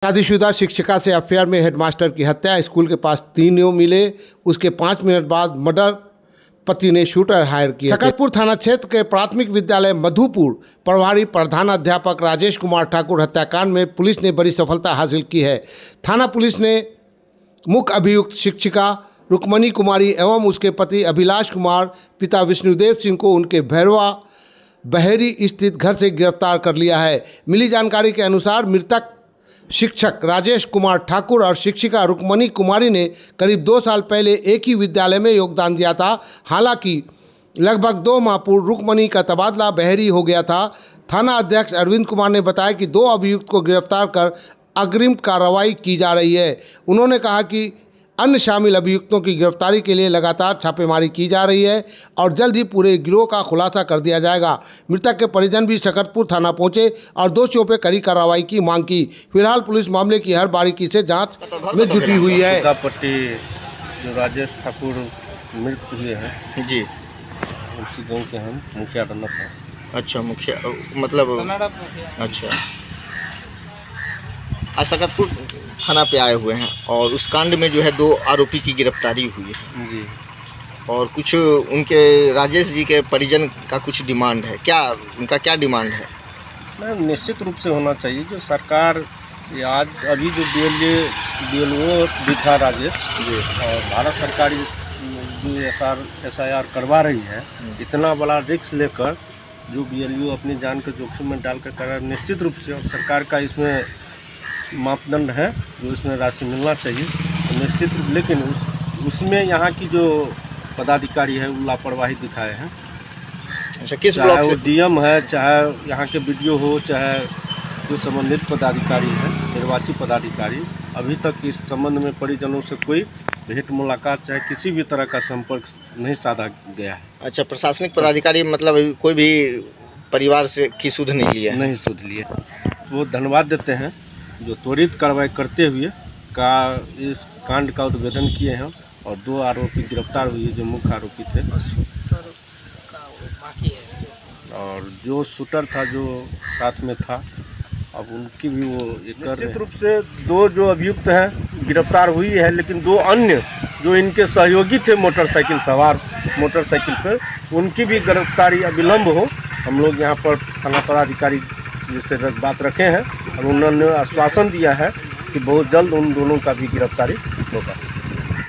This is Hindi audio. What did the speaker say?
शादीशुदा शिक्षिका से अफेयर में हेडमास्टर की हत्या। स्कूल के पास 3 यूं मिले, उसके 5 मिनट बाद मर्डर। पति ने शूटर हायर किया। सकतपुर थाना क्षेत्र के प्राथमिक विद्यालय मधुपुर प्रभारी प्रधानाध्यापक राजेश कुमार ठाकुर हत्याकांड में पुलिस ने बड़ी सफलता हासिल की है। थाना पुलिस ने मुख्य अभियुक्त शिक्षिका रुक्मणी कुमारी एवं उसके पति अभिलाष कुमार पिता विष्णुदेव सिंह को उनके भैरवा बहेरी स्थित घर से गिरफ्तार कर लिया है। मिली जानकारी के अनुसार मृतक शिक्षक राजेश कुमार ठाकुर और शिक्षिका रुक्मणी कुमारी ने करीब 2 साल पहले एक ही विद्यालय में योगदान दिया था। हालांकि लगभग 2 माह पूर्व रुक्मणी का तबादला बहेरी हो गया था। थाना अध्यक्ष अरविंद कुमार ने बताया कि 2 अभियुक्त को गिरफ्तार कर अग्रिम कार्रवाई की जा रही है। उन्होंने कहा कि अन्य शामिल अभियुक्तों की गिरफ्तारी के लिए लगातार छापेमारी की जा रही है और जल्द ही पूरे गिरोह का खुलासा कर दिया जाएगा। मृतक के परिजन भी सकतपुर थाना पहुंचे और दोषियों पर कड़ी कार्रवाई की मांग की। फिलहाल पुलिस मामले की हर बारीकी से जांच में जुटी हुई है। पट्टी जो राजेश ठाकुर मृत हुए हैं जी, उसी गाँव के हम मुखिया रनत हैं। अच्छा, मुखिया मतलब अच्छा, आज सकतपुर थाना पे आए हुए हैं और उस कांड में जो है 2 आरोपी की गिरफ्तारी हुई है जी। और कुछ उनके राजेश जी के परिजन का कुछ डिमांड है। क्या उनका क्या डिमांड है? नहीं, निश्चित रूप से होना चाहिए। जो सरकार ये आज अभी जो BLO भी था राजेश जी, और भारत सरकार जो SIR करवा रही है, इतना बड़ा रिस्क लेकर जो BLO अपनी जान के जोखिम में डालकर कर रहा है, निश्चित रूप से और सरकार का इसमें मापदंड है जो इसमें राशि मिलना चाहिए तो निश्चित रूप, लेकिन उसमें यहाँ की जो पदाधिकारी है वो लापरवाही दिखाए हैं। अच्छा, किस चाहे ब्लॉक वो से? DM है, चाहे यहाँ के BDO हो, चाहे जो संबंधित पदाधिकारी हैं, निर्वाची पदाधिकारी, अभी तक इस संबंध में परिजनों से कोई भेंट मुलाकात चाहे किसी भी तरह का संपर्क नहीं साधा गया है। अच्छा, प्रशासनिक पदाधिकारी मतलब अभी कोई भी परिवार से की सुध नहीं लिया है? नहीं सुध लिए। वो धन्यवाद देते हैं जो त्वरित कार्रवाई करते हुए इस कांड का उद्भेदन किए हैं और 2 आरोपी गिरफ्तार हुए जो मुख्य आरोपी थे और जो शूटर था जो साथ में था, अब उनकी भी वो निश्चित रूप से 2 जो अभियुक्त हैं गिरफ्तार हुई है, लेकिन 2 अन्य जो इनके सहयोगी थे मोटरसाइकिल सवार मोटरसाइकिल पर, उनकी भी गिरफ्तारी अविलंब हो। हम लोग यहाँ पर थाना पदाधिकारी जिससे बात रखे हैं और उन्होंने आश्वासन दिया है कि बहुत जल्द उन दोनों का भी गिरफ्तारी होगा।